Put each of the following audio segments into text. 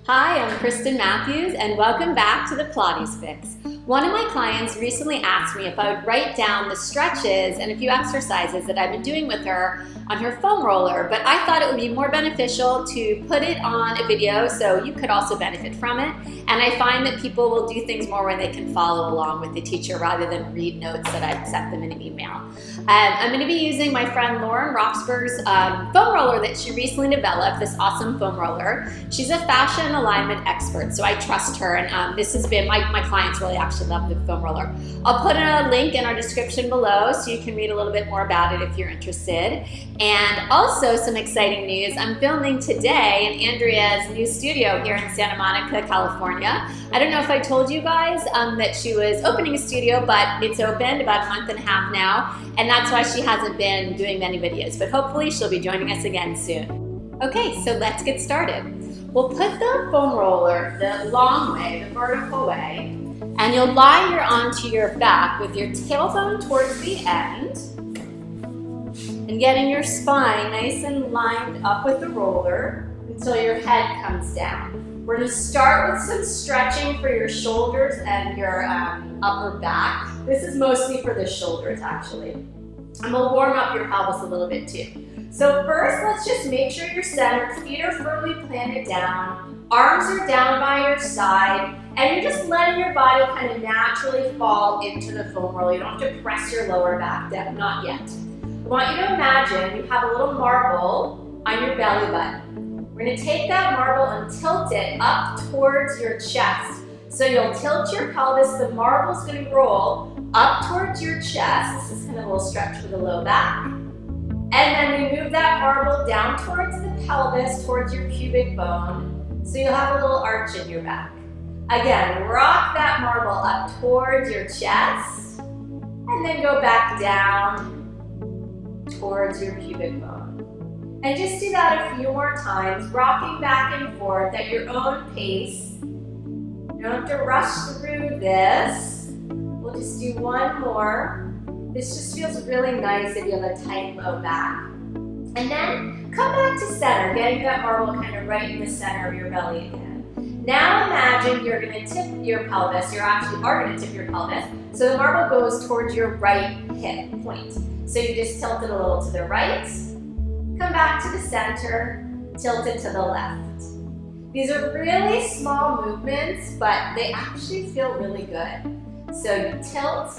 Hi, I'm Kristen Matthews, and welcome back to the Pilates Fix. One of my clients recently asked me if I would write down the stretches and a few exercises that I've been doing with her on her foam roller, but I thought it would be more beneficial to put it on a video so you could also benefit from it. And I find that people will do things more when they can follow along with the teacher rather than read notes that I've sent them in an email. I'm going to be using my friend Lauren Roxburgh's foam roller that she recently developed, this awesome foam roller. She's a fashion alignment expert, so I trust her, and this has been, my clients really actually love the foam roller. I'll put a link in our description below so you can read a little bit more about it if you're interested. And also some exciting news, I'm filming today in Andrea's new studio here in Santa Monica, California. I don't know if I told you guys that she was opening a studio, but it's opened about a month and a half now, and that's why she hasn't been doing many videos, but hopefully she'll be joining us again soon. Okay, so let's get started. We'll put the foam roller the long way, the vertical way, and you'll lie onto your back with your tailbone towards the end and getting your spine nice and lined up with the roller until your head comes down. We're going to start with some stretching for your shoulders and your upper back. This is mostly for the shoulders actually. And we'll warm up your pelvis a little bit too. So first, let's just make sure you're centered, feet are firmly planted down, arms are down by your side, and you're just letting your body kind of naturally fall into the foam roller. You don't have to press your lower back down, not yet. I want you to imagine you have a little marble on your belly button. We're going to take that marble and tilt it up towards your chest. So you'll tilt your pelvis, the marble's going to roll up towards your chest. This is kind of a little stretch for the low back. And then we move that marble down towards the pelvis, towards your pubic bone. So you'll have a little arch in your back. Again, rock that marble up towards your chest, and then go back down towards your pubic bone. And just do that a few more times, rocking back and forth at your own pace. You don't have to rush through this. We'll just do one more. This just feels really nice if you have a tight low back. And then come back to center, getting that marble kind of right in the center of your belly again. Now imagine you're going to tip your pelvis. You actually are going to tip your pelvis. So the marble goes towards your right hip point. So you just tilt it a little to the right, come back to the center, tilt it to the left. These are really small movements, but they actually feel really good. So you tilt,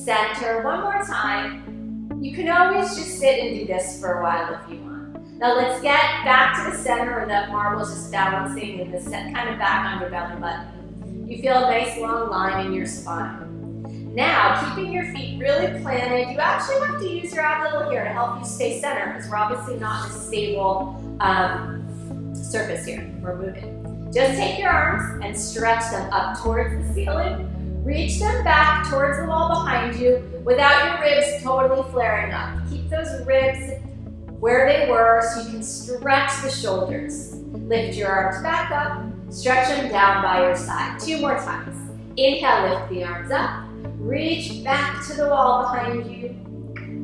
center, one more time. You can always just sit and do this for a while if you want. Now let's get back to the center where that marble's just balancing in the kind of back on your belly button. You feel a nice long line in your spine. Now, keeping your feet really planted, you actually have to use your ab little here to help you stay centered because we're obviously not in a stable surface here. We're moving. Just take your arms and stretch them up towards the ceiling. Reach them back towards the wall behind you without your ribs totally flaring up. Keep those ribs where they were so you can stretch the shoulders. Lift your arms back up, stretch them down by your side. Two more times. Inhale, lift the arms up. Reach back to the wall behind you.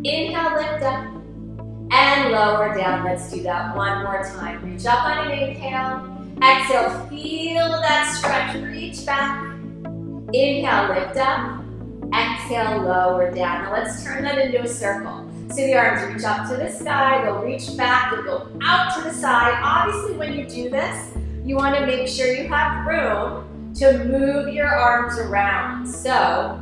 Inhale, lift up. And lower down. Let's do that one more time. Reach up on an inhale. Exhale, feel that stretch. Reach back. Inhale, lift up. Exhale, lower down. Now let's turn that into a circle. So the arms reach up to the sky, they'll reach back, they'll go out to the side. Obviously, when you do this, you want to make sure you have room to move your arms around. So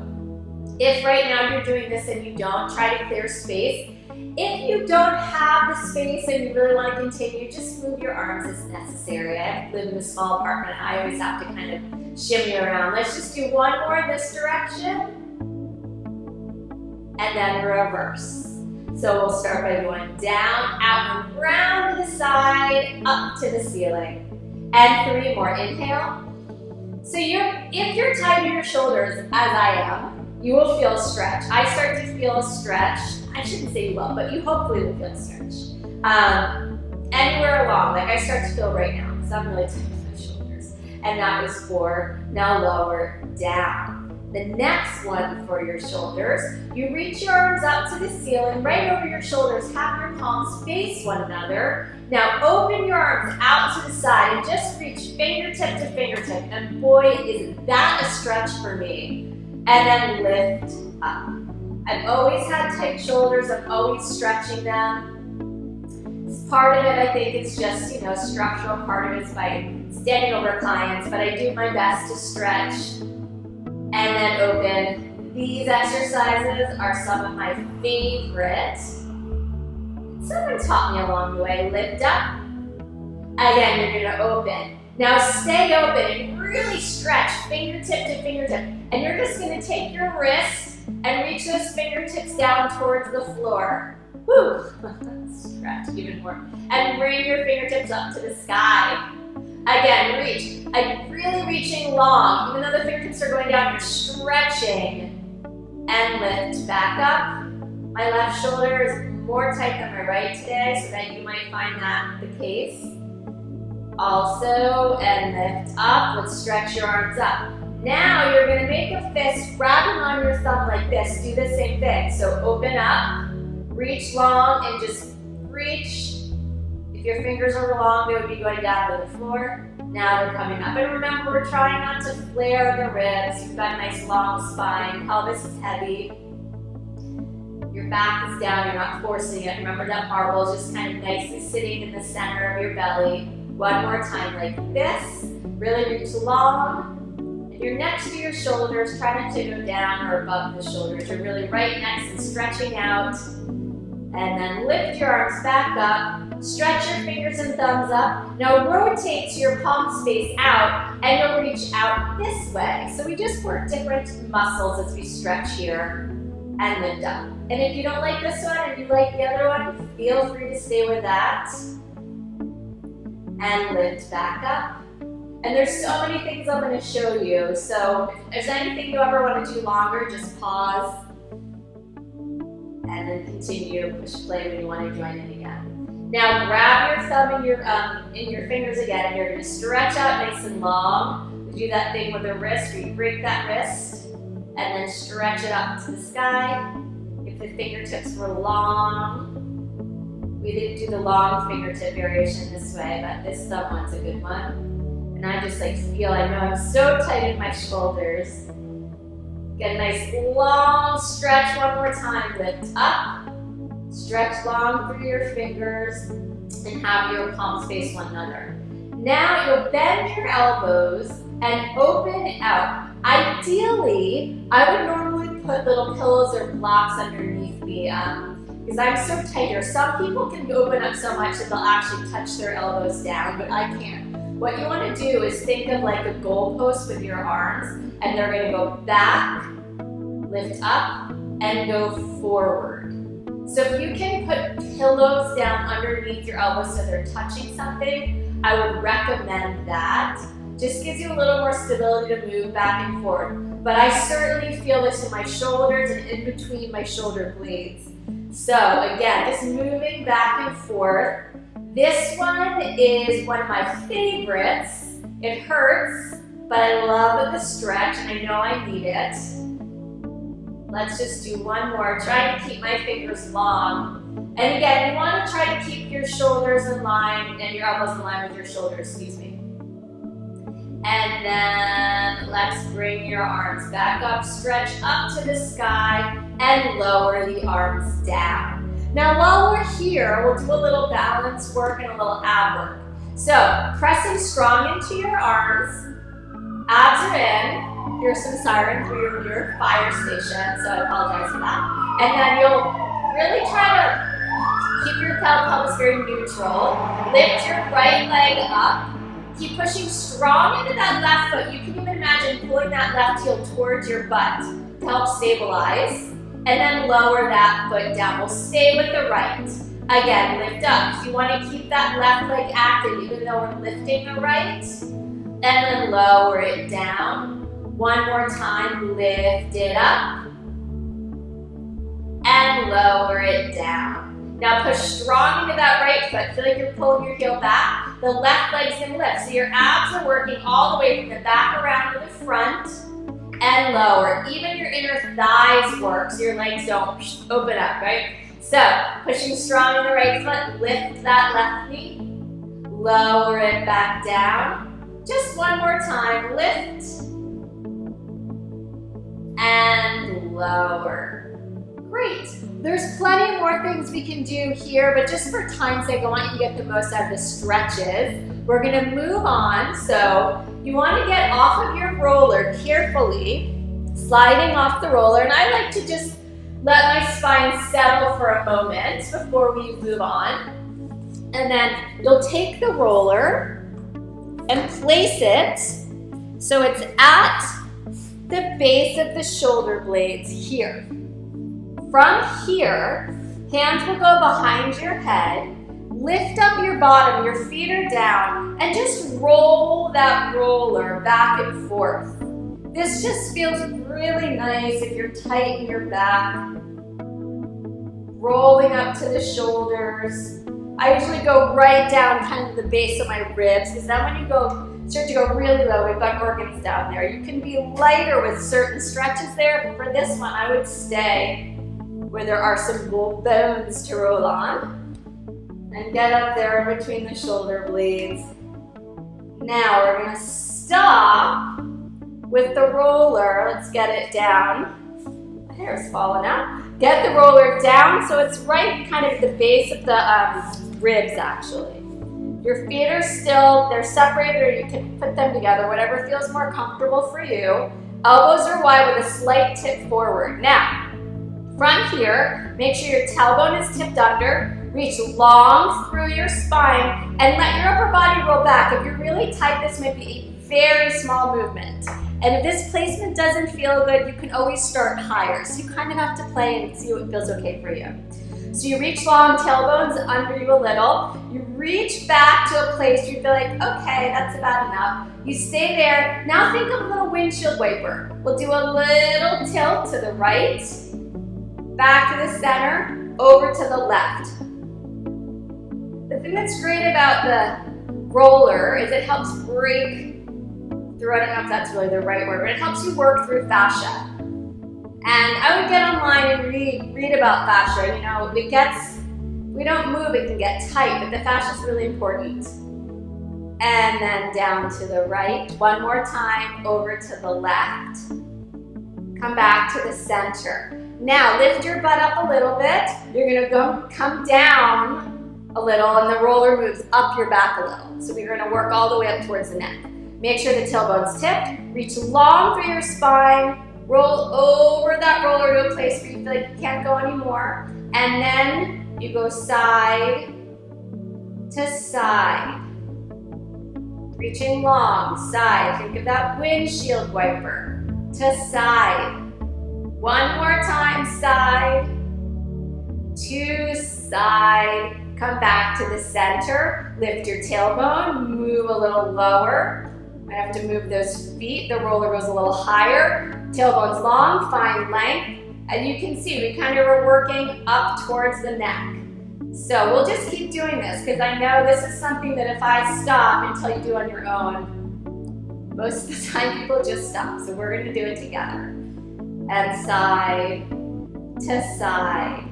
if right now you're doing this and you don't, try to clear space. If you don't have the space and you really want to continue, just move your arms as necessary. I live in a small apartment. I always have to kind of shimmy around. Let's just do one more in this direction. And then reverse. So we'll start by going down, out and round to the side, up to the ceiling. And three more. Inhale. So if you're tight in your shoulders, as I am, you will feel a stretch. I start to feel a stretch. I shouldn't say you will, but you hopefully will feel a stretch. Anywhere along, like I start to feel right now, because I'm really tight in my shoulders. And that was 4. Now lower down. The next one for your shoulders, you reach your arms up to the ceiling, right over your shoulders, have your palms face one another. Now open your arms arms out to the side and just reach fingertip to fingertip. And boy, is that a stretch for me. And then lift up. I've always had tight shoulders. I'm always stretching them. Part of it, I think, is just, structural. Part of it is by standing over clients, but I do my best to stretch and then open. These exercises are some of my favorite. Someone taught me along the way. Lift up. Again, you're gonna open. Now stay open and really stretch fingertip to fingertip. And you're just gonna take your wrist and reach those fingertips down towards the floor. Woo! Stretch even more. And bring your fingertips up to the sky. Again, reach. I'm really reaching long. Even though the fingertips are going down, you're stretching. And lift back up. My left shoulder is more tight than my right today, so that you might find that the case. Also, and lift up. Let's stretch your arms up. Now you're going to make a fist, grabbing on your thumb like this. Do the same thing. So open up, reach long, and just reach. If your fingers are long, they would be going down to the floor. Now they're coming up. And remember, we're trying not to flare the ribs. You've got a nice long spine. Pelvis is heavy. Your back is down. You're not forcing it. Remember that barbell is just kind of nicely sitting in the center of your belly. One more time like this. Really reach long. If you're next to your shoulders, try not to go down or above the shoulders. You're really right next and stretching out. And then lift your arms back up. Stretch your fingers and thumbs up. Now rotate to your palm space out and you'll reach out this way. So we just work different muscles as we stretch here and lift up. And if you don't like this one and you like the other one, feel free to stay with that. And lift back up. And there's so many things I'm going to show you. So if there's anything you ever want to do longer, just pause. And then continue, push play when you want to join in again. Now grab your thumb in your fingers again, and you're going to stretch out nice and long. We do that thing with the wrist, where you break that wrist, and then stretch it up to the sky. If the fingertips were long, we didn't do the long fingertip variation this way, but this thumb one's a good one. And I just feel, I know I'm so tight in my shoulders. Get a nice long stretch one more time. Lift up, stretch long through your fingers, and have your palms face one another. Now you'll bend your elbows and open out. Ideally, I would normally put little pillows or blocks underneath me because I'm so tight here. Some people can open up so much that they'll actually touch their elbows down, but I can't. What you want to do is think of like a goalpost with your arms, and they're going to go back, lift up, and go forward. So if you can put pillows down underneath your elbows so they're touching something, I would recommend that. Just gives you a little more stability to move back and forth. But I certainly feel this in my shoulders and in between my shoulder blades. So again, just moving back and forth. This one is one of my favorites. It hurts, but I love the stretch and I know I need it. Let's just do one more. Try to keep my fingers long. And again, you want to try to keep your shoulders in line and your elbows in line with your shoulders, excuse me. And then let's bring your arms back up, stretch up to the sky, and lower the arms down. Now while we're here, we'll do a little balance work and a little ab work. So pressing strong into your arms, abs are in. Here's some siren for your fire station, so I apologize for that. And then you'll really try to keep your pelvis very neutral. Lift your right leg up. Keep pushing strong into that left foot. You can even imagine pulling that left heel towards your butt to help stabilize. And then lower that foot down. We'll stay with the right. Again, lift up. You want to keep that left leg active even though we're lifting the right. And then lower it down. One more time, lift it up. And lower it down. Now push strong into that right foot. Feel like you're pulling your heel back. The left leg's gonna lift. So your abs are working all the way from the back around to the front and lower. Even your inner thighs work so your legs don't open up, right? So pushing strong in the right foot, lift that left knee. lower it back down. Just one more time, lift, and lower. Great. There's plenty more things we can do here, but just for time's sake, I want you to get the most out of the stretches. We're gonna move on. So you wanna get off of your roller carefully, sliding off the roller, and I like to just let my spine settle for a moment before we move on. And then you'll take the roller and place it so it's at the base of the shoulder blades here. From here, hands will go behind your head, lift up your bottom, your feet are down, and just roll that roller back and forth. This just feels really nice if you're tight in your back. Rolling up to the shoulders. I usually go right down kind of the base of my ribs, because then when you start to go really low, we've got organs down there. You can be lighter with certain stretches there, but for this one, I would stay where there are some bones to roll on. And get up there in between the shoulder blades. Now we're gonna stop with the roller. Let's get it down. My hair is falling out. Get the roller down so it's right kind of at the base of the ribs actually. Your feet are still, they're separated, or you can put them together, whatever feels more comfortable for you. Elbows are wide with a slight tip forward. Now, from here, make sure your tailbone is tipped under. Reach long through your spine and let your upper body roll back. If you're really tight, this might be a very small movement. And if this placement doesn't feel good, you can always start higher. So you kind of have to play and see what feels okay for you. So you reach long, tailbones under you a little. You reach back to a place where you feel like, okay, that's about enough. You stay there. Now think of a little windshield wiper. We'll do a little tilt to the right, back to the center, over to the left. The thing that's great about the roller is it helps break through, I don't know if that's really the right word, but it helps you work through fascia. And I would get online and read about fascia. You know, we don't move, it can get tight, but the fascia is really important. And then down to the right, one more time, over to the left. Come back to the center. Now lift your butt up a little bit. You're gonna come down a little, and the roller moves up your back a little. So we're gonna work all the way up towards the neck. Make sure the tailbone's tipped. Reach long through your spine. Roll over that roller to a place where you feel like you can't go anymore. And then you go side to side. Reaching long, side. Think of that windshield wiper. To side. One more time, side to side. Come back to the center. Lift your tailbone. Move a little lower. Might have to move those feet. The roller goes a little higher. Tailbone's long, find length. And you can see we kind of are working up towards the neck. So we'll just keep doing this because I know this is something that if I stop until you do on your own, most of the time people just stop. So we're going to do it together. And side to side.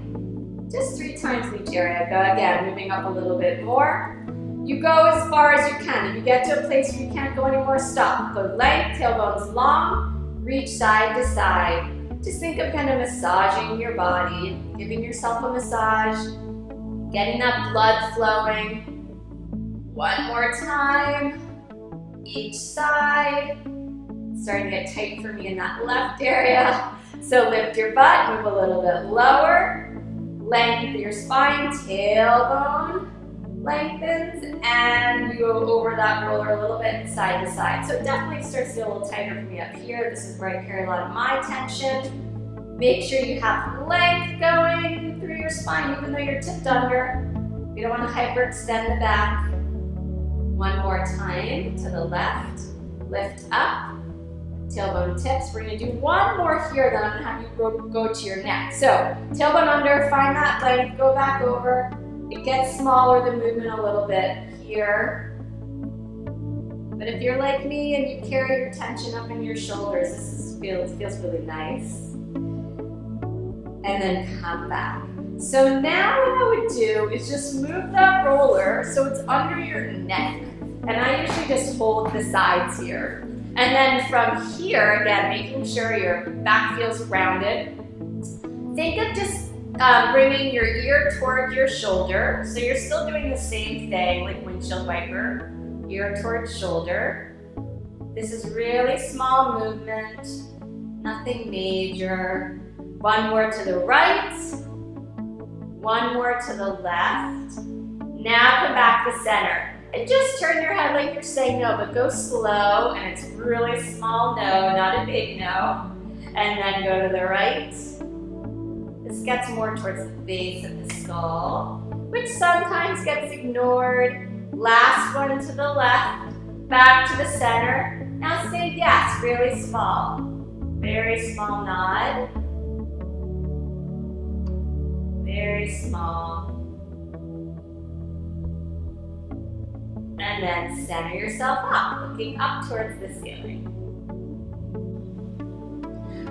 Just 3 times in each area. Go again, moving up a little bit more. You go as far as you can. If you get to a place where you can't go anymore, stop. Go length, tailbone's long, reach side to side. Just think of kind of massaging your body, giving yourself a massage, getting that blood flowing. One more time, each side. Starting to get tight for me in that left area. So lift your butt, move a little bit lower. Lengthen your spine, tailbone lengthens, and you go over that roller a little bit side to side. So it definitely starts to get a little tighter for me up here. This is where I carry a lot of my tension. Make sure you have length going through your spine, even though you're tipped under. You don't want to hyperextend the back. One more time to the left. Lift up. Tailbone tips. We're going to do one more here, then I'm going to have you go to your neck. So tailbone under, find that length, go back over. It gets smaller, the movement a little bit here. But if you're like me and you carry your tension up in your shoulders, this feels really nice. And then come back. So now what I would do is just move that roller so it's under your neck. And I usually just hold the sides here. And then from here, again, making sure your back feels rounded. Think of just bringing your ear toward your shoulder. So you're still doing the same thing, like windshield wiper, ear towards shoulder. This is really small movement, nothing major. One more to the right, one more to the left. Now come back to center. And just turn your head like you're saying no, but go slow, and it's really small no, not a big no. And then go to the right. This gets more towards the base of the skull, which sometimes gets ignored. Last one to the left, back to the center. Now say yes, really small. Very small nod. Very small. And then center yourself up, looking up towards the ceiling.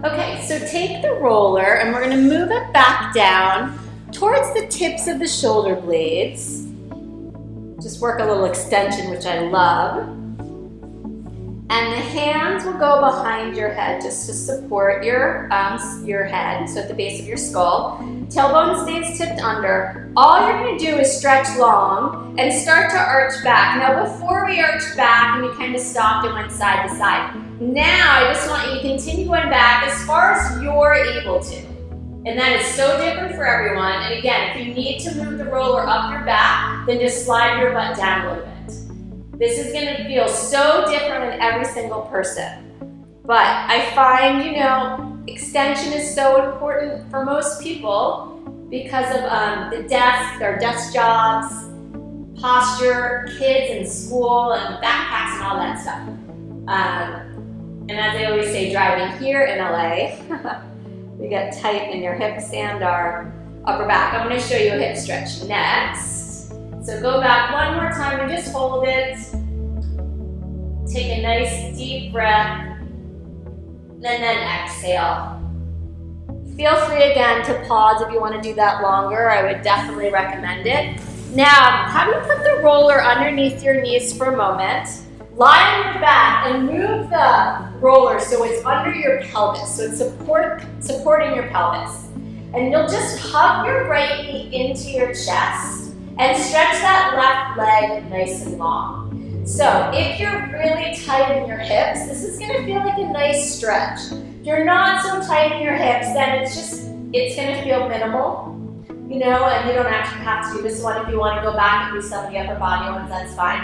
Okay, so take the roller and we're going to move it back down towards the tips of the shoulder blades. Just work a little extension, which I love. And the hands will go behind your head just to support your head, so at the base of your skull. Tailbone stays tipped under. All you're going to do is stretch long and start to arch back. Now before we arch back and you kind of stopped and went side to side, now I just want you to continue going back as far as you're able to. And that is so different for everyone. And again, if you need to move the roller up your back, then just slide your butt down a little bit. This is going to feel so different in every single person. But I find, extension is so important for most people because of the desk, their desk jobs, posture, kids in school, and backpacks and all that stuff. And as I always say, driving here in LA, we get tight in your hips and our upper back. I'm going to show you a hip stretch next. So go back one more time and just hold it. Take a nice deep breath. And then exhale. Feel free again to pause if you want to do that longer. I would definitely recommend it. Now, have you put the roller underneath your knees for a moment. Lie on your back and move the roller so it's under your pelvis. So it's supporting your pelvis. And you'll just hug your right knee into your chest and stretch that left leg nice and long. So if you're really tight in your hips, this is going to feel like a nice stretch. If you're not so tight in your hips, then it's going to feel minimal, and you don't actually have to do this one. If you want to go back and do some of the upper body ones, that's fine.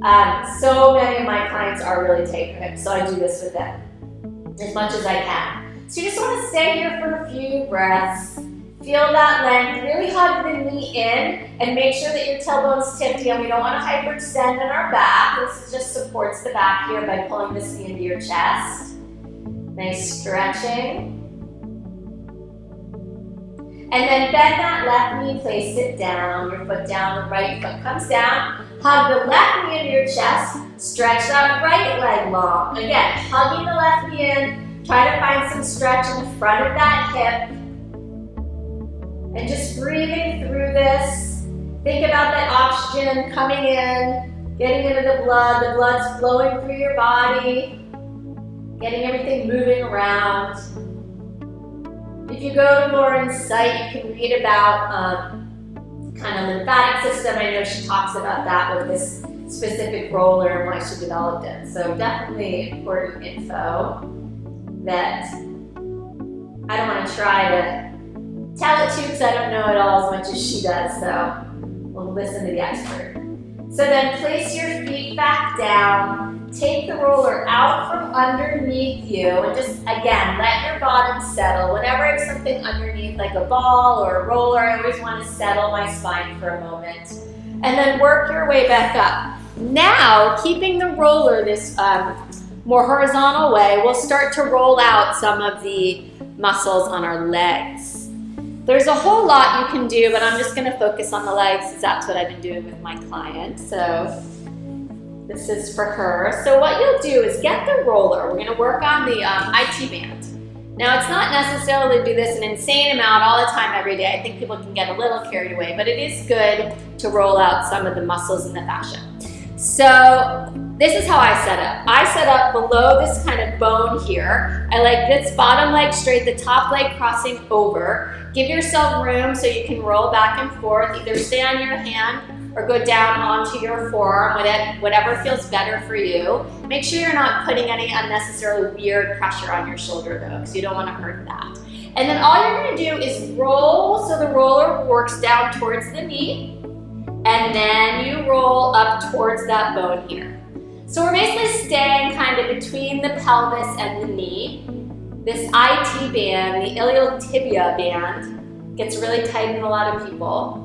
But so many of my clients are really tight in their hips, so I do this with them as much as I can. So you just want to stay here for a few breaths. Feel that length, really hug the knee in and make sure that your tailbone's tipped in. We don't want to hyperextend in our back. This just supports the back here by pulling this knee into your chest. Nice stretching. And then bend that left knee, place it down, your foot down, the right foot comes down. Hug the left knee into your chest, stretch that right leg long. Again, hugging the left knee in, try to find some stretch in the front of that hip. And just breathing through this. Think about that oxygen coming in, getting into the blood's flowing through your body, getting everything moving around. If you go to Lauren's site, you can read about kind of lymphatic system. I know she talks about that with this specific roller and why she developed it. So definitely important info that I don't want to try to tell it to you because I don't know it all as much as she does, so we'll listen to the expert. So then place your feet back down, take the roller out from underneath you, and just, again, let your bottom settle. Whenever I have something underneath, like a ball or a roller, I always want to settle my spine for a moment. And then work your way back up. Now, keeping the roller this more horizontal way, we'll start to roll out some of the muscles on our legs. There's a whole lot you can do, but I'm just going to focus on the legs because that's what I've been doing with my client. So this is for her. So what you'll do is get the roller. We're going to work on the IT band. Now, it's not necessarily do this an insane amount all the time every day. I think people can get a little carried away, but it is good to roll out some of the muscles in the fascia. So this is how I set up. I set up below this kind of bone here. I like this bottom leg straight, the top leg crossing over. Give yourself room so you can roll back and forth, either stay on your hand or go down onto your forearm, whatever feels better for you. Make sure you're not putting any unnecessarily weird pressure on your shoulder though, because you don't want to hurt that. And then all you're going to do is roll, so the roller works down towards the knee, and then you roll up towards that bone here. So we're basically staying kind of between the pelvis and the knee. This IT band, the iliotibial band, gets really tight in a lot of people.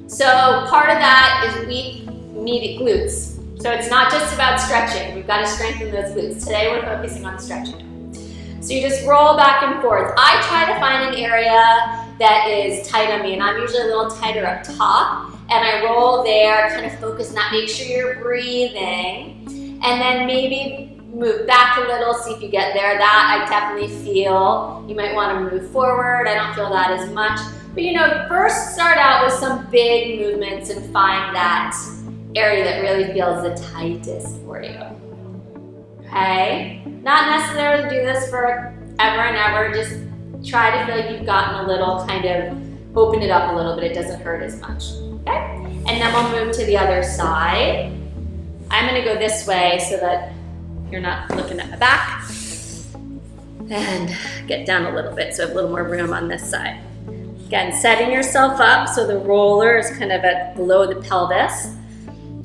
So part of that is weak, meaty glutes. So it's not just about stretching. We've got to strengthen those glutes. Today we're focusing on stretching. So you just roll back and forth. I try to find an area that is tight on me, and I'm usually a little tighter up top. And I roll there, kind of focus on that. Make sure you're breathing. And then maybe move back a little, see if you get there. That I definitely feel. You might want to move forward. I don't feel that as much. But first start out with some big movements and find that area that really feels the tightest for you. Okay? Not necessarily do this for ever and ever. Just try to feel like you've gotten a little kind of, open it up a little bit. It doesn't hurt as much. Okay? And then we'll move to the other side. I'm going to go this way so that you're not looking at my back. And get down a little bit so I have a little more room on this side. Again, setting yourself up so the roller is kind of at below the pelvis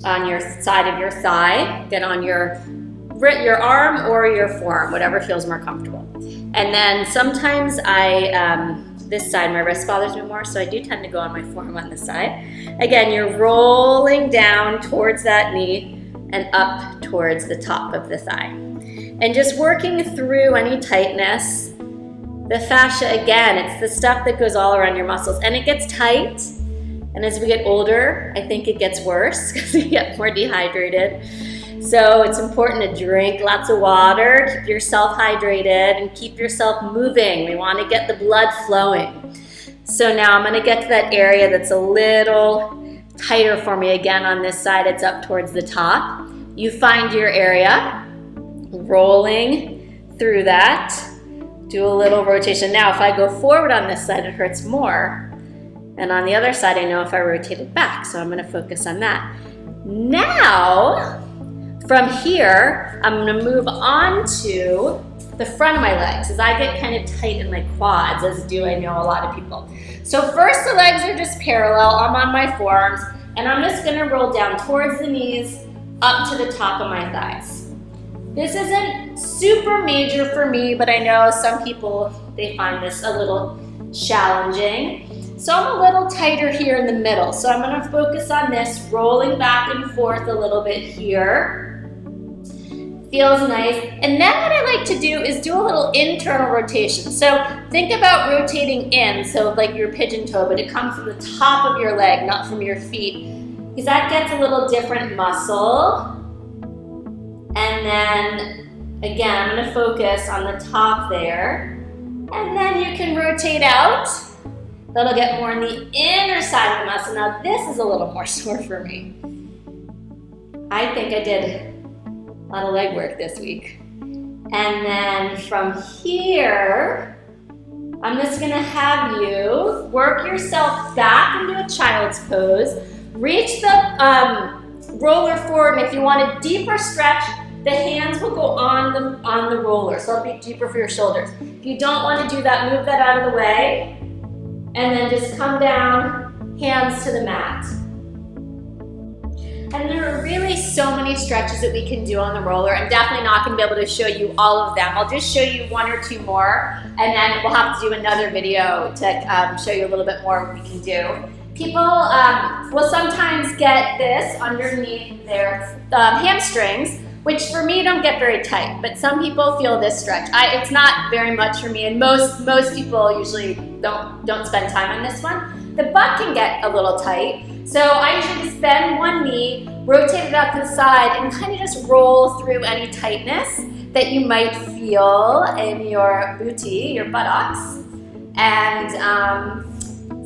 on your side of your thigh. Get on your arm or your forearm, whatever feels more comfortable. And then sometimes this side, my wrist bothers me more, so I do tend to go on my forearm on this side. Again, you're rolling down towards that knee and up towards the top of the thigh. And just working through any tightness. The fascia, again, it's the stuff that goes all around your muscles, and it gets tight. And as we get older, I think it gets worse because we get more dehydrated. So it's important to drink lots of water, keep yourself hydrated, and keep yourself moving. We want to get the blood flowing. So now I'm going to get to that area that's a little tighter for me. Again, on this side, it's up towards the top. You find your area, rolling through that. Do a little rotation. Now, if I go forward on this side, it hurts more. And on the other side, I know if I rotate it back. So I'm going to focus on that. Now, from here, I'm going to move on to the front of my legs as I get kind of tight in my quads, as do I know a lot of people. So first, the legs are just parallel. I'm on my forearms, and I'm just going to roll down towards the knees, up to the top of my thighs. This isn't super major for me, but I know some people, they find this a little challenging. So I'm a little tighter here in the middle. So I'm going to focus on this, rolling back and forth a little bit here. Feels nice. And then what I like to do is do a little internal rotation. So think about rotating in, so like your pigeon toe, but it comes from the top of your leg, not from your feet, because that gets a little different muscle. And then, again, I'm going to focus on the top there. And then you can rotate out. That'll get more on the inner side of the muscle. Now, this is a little more sore for me. I think I did a lot of leg work this week. And then from here, I'm just going to have you work yourself back into a child's pose. Reach the roller forward, and if you want a deeper stretch, the hands will go on the roller, so it'll be deeper for your shoulders. If you don't want to do that, move that out of the way, and then just come down, hands to the mat. And there are really so many stretches that we can do on the roller. I'm definitely not going to be able to show you all of them. I'll just show you one or two more, and then we'll have to do another video to show you a little bit more what we can do. People will sometimes get this underneath their hamstrings, which for me don't get very tight, but some people feel this stretch. It's not very much for me, and most people usually don't spend time on this one. The butt can get a little tight, so I usually just bend one knee, rotate it out to the side, and kind of just roll through any tightness. that you might feel in your booty, your buttocks. And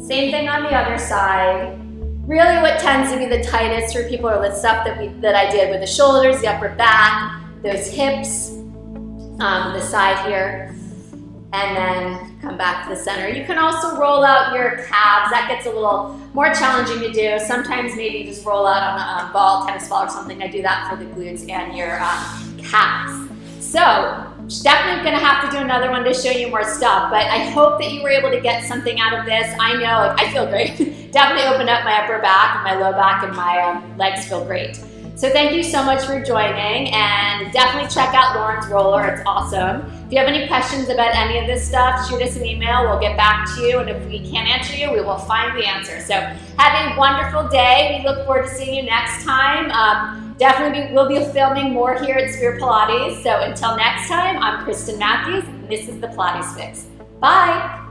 same thing on the other side. Really what tends to be the tightest for people are the stuff that I did with the shoulders, the upper back, those hips, the side here, and then come back to the center. You can also roll out your calves. That gets a little more challenging to do. Sometimes maybe just roll out on a ball, tennis ball or something. I do that for the glutes and your calves. So definitely gonna have to do another one to show you more stuff, but I hope that you were able to get something out of this. I know, I feel great. Definitely opened up my upper back and my low back, and my legs feel great. So thank you so much for joining, and definitely check out Lauren's roller, it's awesome. If you have any questions about any of this stuff, shoot us an email, we'll get back to you, and if we can't answer you, we will find the answer. So have a wonderful day. We look forward to seeing you next time. We'll be filming more here at Spirit Pilates. So until next time, I'm Kristen Matthews, and this is the Pilates Fix. Bye.